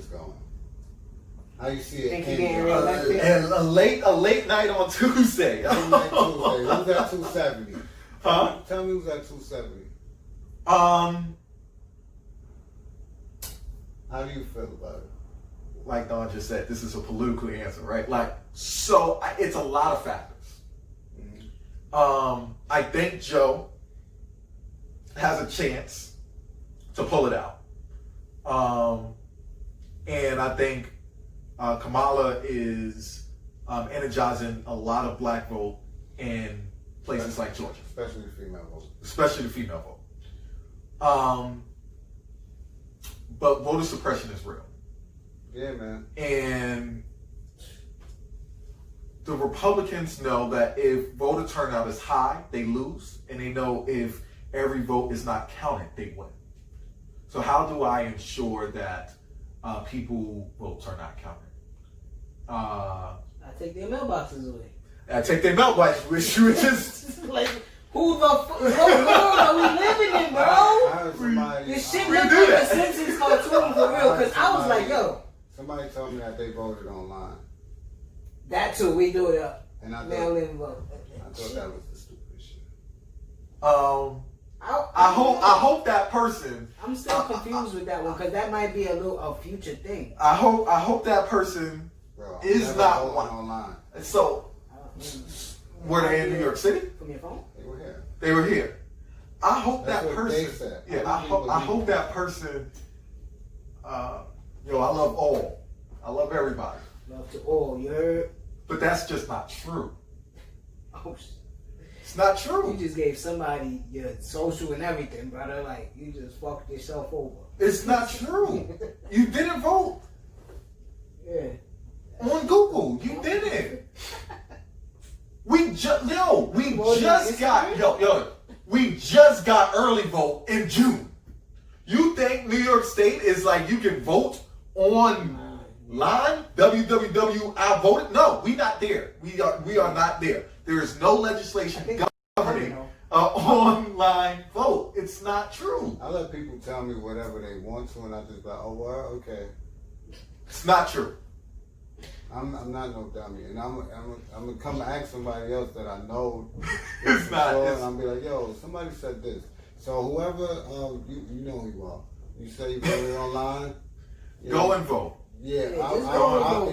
going? How you see it? And a late night on Tuesday. Late night Tuesday. Who's at 270? Huh? Tell me who's at 270. How do you feel about it? Like Don just said, this is a political answer, right? Like, so it's a lot of factors. Mm-hmm. I think Joe has a chance to pull it out. And I think Kamala is energizing a lot of black vote in places like Georgia. Especially the female vote. Especially the female vote. But voter suppression is real. Yeah, man. And the Republicans know that if voter turnout is high, they lose. And they know if every vote is not counted, they win. So how do I ensure that people votes are not counted? I take their mailboxes away. I take their mailboxes, which is like, who the fuck? What world are we living in, bro? This shit looks like a Simpsons cartoon for real. Because I was like, yo. Somebody told me that they voted online. That too, we do it up. And I mail-in vote. I thought that was the stupidest shit. I hope that person. I'm still confused with that one because that might be a future thing. I hope that person is not one. Online. So, were they in New York City? From your phone? They were here. They were here. I hope That's that person. They said. Yeah, I hope that person. I love all. I love everybody. Love to all. You heard? But that's just not true. Oh, it's not true. You just gave somebody your social and everything, brother. Like, you just fucked yourself over. It's not true. You didn't vote. Yeah. On Google, you didn't. We just got early vote in June. You think New York State is like you can vote online? www. I voted. No, we not there. We are not there. There is no legislation governing online vote. It's not true. I let people tell me whatever they want to, and I just be like, oh well, okay. It's not true. I'm not no dummy, and I'm gonna come ask somebody else that I know. It's not. And I'm be like, yo, somebody said this. So whoever you know who you are. You say you voted online. Go and vote. Yeah,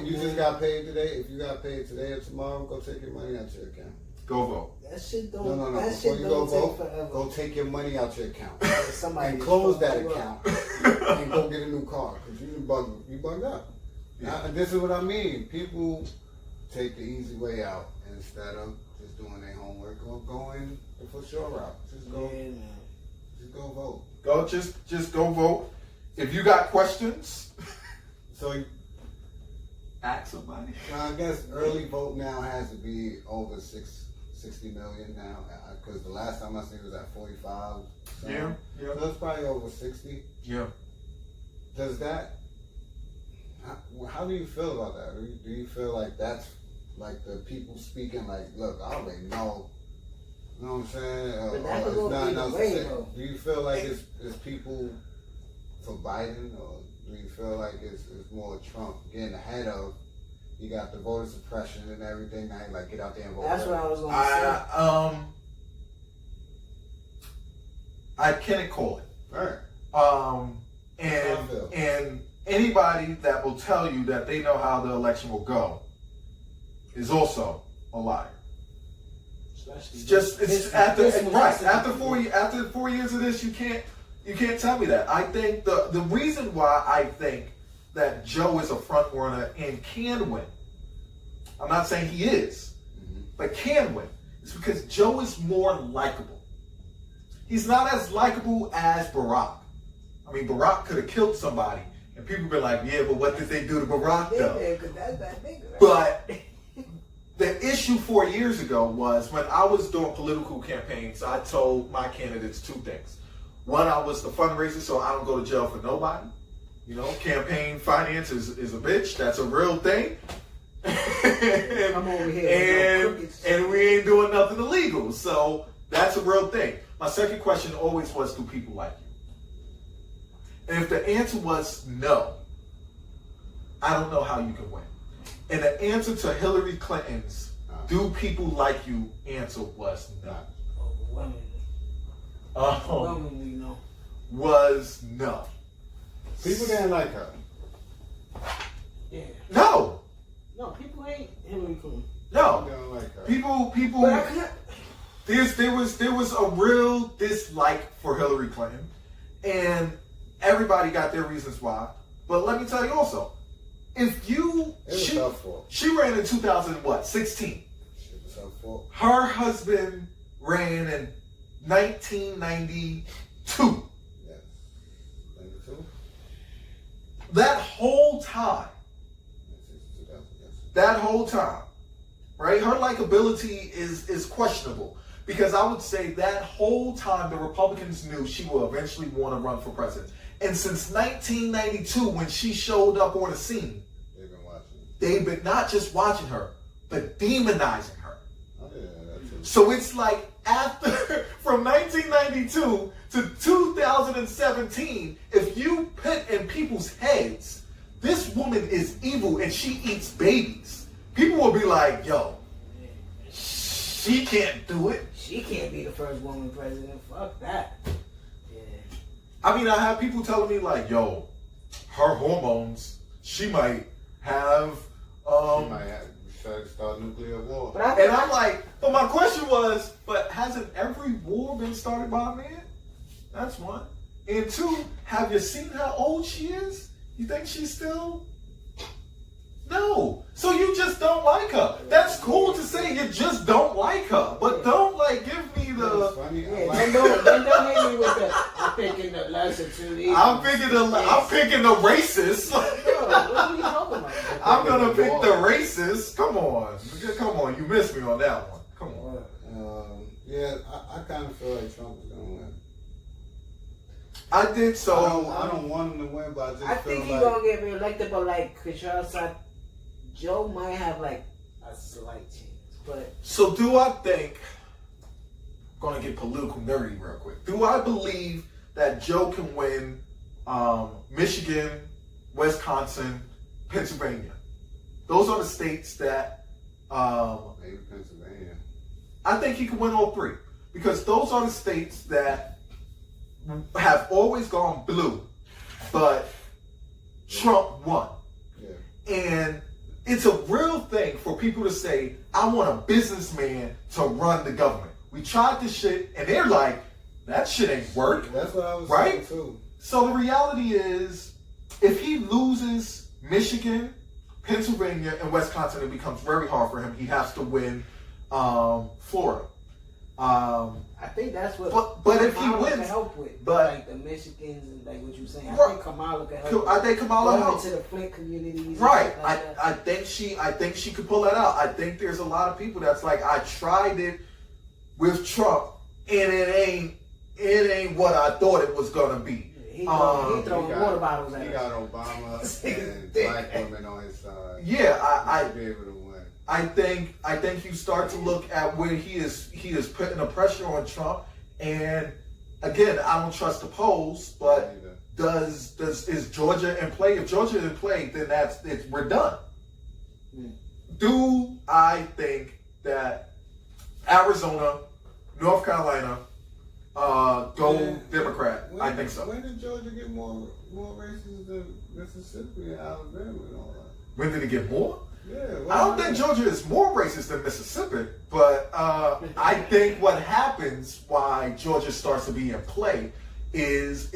you just got paid today. If you got paid today or tomorrow, go take your money out your account. Go vote. That shit don't. No. That Before shit you don't go take vote, forever. go take your money out your account Somebody and close that account and go get a new car because you bugged up. Yeah. This is what I mean. People take the easy way out instead of just doing their homework or going the for sure route. Just go. Yeah, man. Just go vote. Go just go vote. If you got questions, so ask somebody. I guess early vote now has to be over 60 million now because the last time I seen it was at 45. So, Yeah. So it's probably over 60. Yeah. Does that? How do you feel about that? Do you feel like that's like the people speaking like, look, I already know. You know what I'm saying? But that could go either way, though. Do you feel like it's people for Biden, or do you feel like it's more Trump getting ahead of? You got the voter suppression and everything. Now, like, get out there and vote. That's what I was gonna say. I can't call it. All right. And anybody that will tell you that they know how the election will go is also a liar. After 4 years of this, you can't tell me that. I think the reason why I think that Joe is a front runner and can win. I'm not saying he is, but can win. It's because Joe is more likable. He's not as likable as Barack. I mean, Barack could have killed somebody, and people be like, yeah, but what did they do to Barack, though? But the issue 4 years ago was when I was doing political campaigns, I told my candidates two things. One, I was the fundraiser, so I don't go to jail for nobody. You know, campaign finance is a bitch. That's a real thing. I'm over here. And we ain't doing nothing illegal. So that's a real thing. My second question always was, do people like you? And if the answer was no, I don't know how you can win. And the answer to Hillary Clinton's "Do people like you?" answer was no. Was no. People didn't like her. Yeah. No. No, people hate Hillary Clinton. No. People don't like her. People. There was a real dislike for Hillary Clinton, and everybody got their reasons why. But let me tell you also, if you she ran in 2016. Her husband ran in 1992. Yes. 92? That whole time, right? Her likability is questionable because I would say that whole time the Republicans knew she will eventually want to run for president. And since 1992, when she showed up on the scene, they've been not just watching her, but demonizing her. Oh, yeah, that's it. So it's like from 1992 to 2017, if you put in people's heads, this woman is evil and she eats babies, people will be like, yo, she can't do it. She can't be the first woman president. Fuck that. Yeah. I mean, I have people telling me like, yo, her hormones, she might have start nuclear war. And I'm like, but my question was, but hasn't every war been started by a man? That's one. And two, have you seen how old she is? You think she's still? No. So you just don't like her. That's cool to say you just don't like her, but don't like give me the. Funny. Yeah, don't hit me with the. I'm picking the lesser two evils. I'm picking the racist. What are you talking about? I'm gonna pick the racist. Come on, you missed me on that one. Come on. Yeah, I kind of feel like Trump is gonna win. I did so. I don't want him to win, but I just I feel think he's like gonna get reelected, but like Kishore said, Joe might have like a slight chance. But So do I think? I'm gonna get political nerdy real quick. Do I believe that Joe can win Michigan, Wisconsin, Pennsylvania? Those are the states that maybe Pennsylvania. I think he can win all three because those are the states that have always gone blue, but Trump won. Yeah. And it's a real thing for people to say, I want a businessman to run the government. We tried this shit, and they're like, that shit ain't work. That's what I was right? saying too. So the reality is, if he loses Michigan, Pennsylvania, and Wisconsin, it becomes very hard for him. He has to win Florida. I think that's what. But if he Kamala wins, can help with, but like the Michigans and like what you saying, I Right. think Kamala can help. I think Kamala going helps. into the Flint communities. Right. And like that. I think she could pull that out. I think there's a lot of people that's like, I tried it with Trump and it ain't what I thought it was gonna be. He throwing water bottles at He us. got Obama and black women on his side. Yeah, He should be able to win. I think you start to look at where he is putting the pressure on Trump, and again, I don't trust the polls, but is Georgia in play? If Georgia is in play, then we're done. Do I think that Arizona, North Carolina, go Democrat? I think so. When did Georgia get more races than Mississippi and Alabama and all that? When did it get more? Yeah, I don't think Georgia is more racist than Mississippi, but I think what happens why Georgia starts to be in play is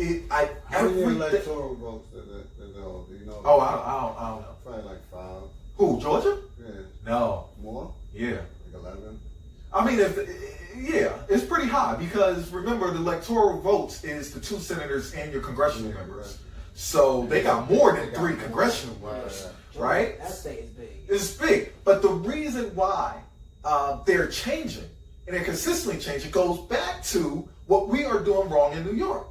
how many electoral votes do you know? Oh, I don't know. Probably like 5. Who, Georgia? Yeah. No. More? Yeah. Like 11? I mean, it's pretty high because remember the electoral votes is the 2 senators and your congressional members. So they got more than 3 congressional members, right? That state is big. It's big, but the reason why they're changing and they're consistently changing goes back to what we are doing wrong in New York.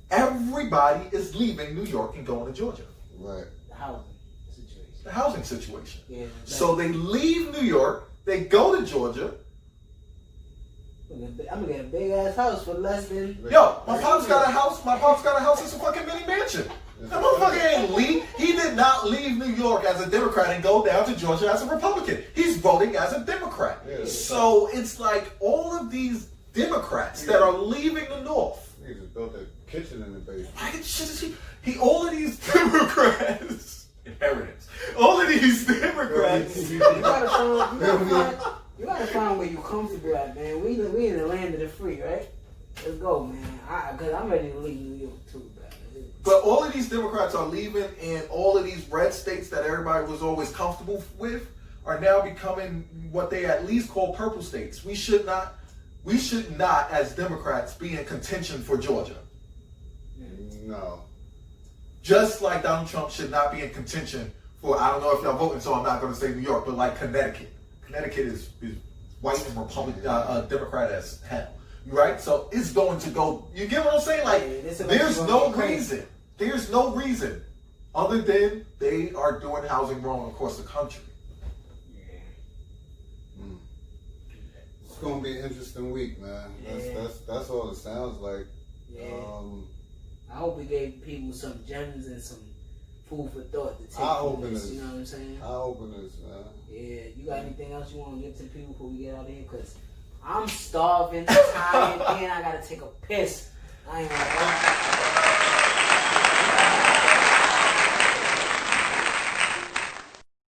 Everybody is leaving New York and going to Georgia. Right. The housing situation. The housing situation. Yeah. So they leave New York, they go to Georgia. I'm gonna get a big ass house for less than. Yo, my pop's got a house. My pop's got a house. It's a fucking mini mansion. That motherfucker ain't leave. He did did not leave New York as a Democrat and go down to Georgia as a Republican. He's voting as a Democrat. Yeah. So it's like all of these Democrats that are leaving the North. He just built a kitchen in the basement. All of these Democrats, inheritance. All of these Democrats. You gotta find where you're comfortable at, man. We in the land of the free, right? Let's go, man. Because I'm ready to leave New York too, man. But all of these Democrats are leaving, and all of these red states that everybody was always comfortable with are now becoming what they at least call purple states. We should not, as Democrats, be in contention for Georgia. No. Just like Donald Trump should not be in contention for, I don't know if y'all voting, so I'm not going to say New York, but like Connecticut. Connecticut is white and Democrat as hell. Right? So it's going to go, you get what I'm saying? Like, there's no reason. There's no reason other than they are doing housing wrong across the country. It's gonna be an interesting week, man. That's all it sounds like. Yeah. I hope we gave people some gems and some food for thought to take from this. You know what I'm saying? I open this, man. Yeah. You got anything else you want to give to people before we get out of here? Because I'm starving, tired, and I gotta take a piss. I ain't gonna lie.